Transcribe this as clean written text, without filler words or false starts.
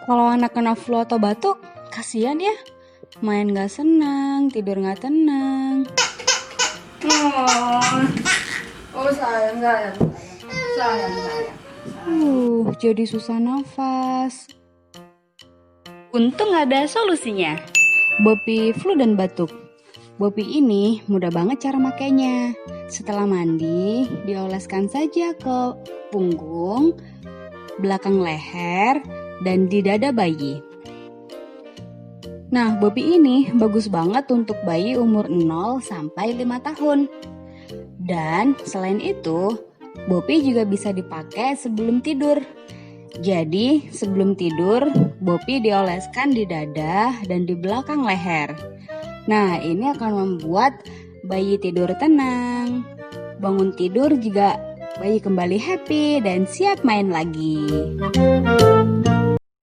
Kalau anak kena flu atau batuk, kasihan ya. Main gak senang, tidur gak tenang. Sayang. Jadi susah nafas. Untung ada solusinya. Bopi flu dan batuk. Bopi ini mudah banget cara makainya. Setelah mandi, dioleskan saja ke punggung, belakang leher, dan di dada bayi. Nah, Bopi ini bagus banget untuk bayi umur 0 sampai 5 tahun. Dan selain itu, Bopi juga bisa dipakai sebelum tidur. Jadi, sebelum tidur, Bopi dioleskan di dada dan di belakang leher. Nah, ini akan membuat bayi tidur tenang. Bangun tidur juga bayi kembali happy dan siap main lagi.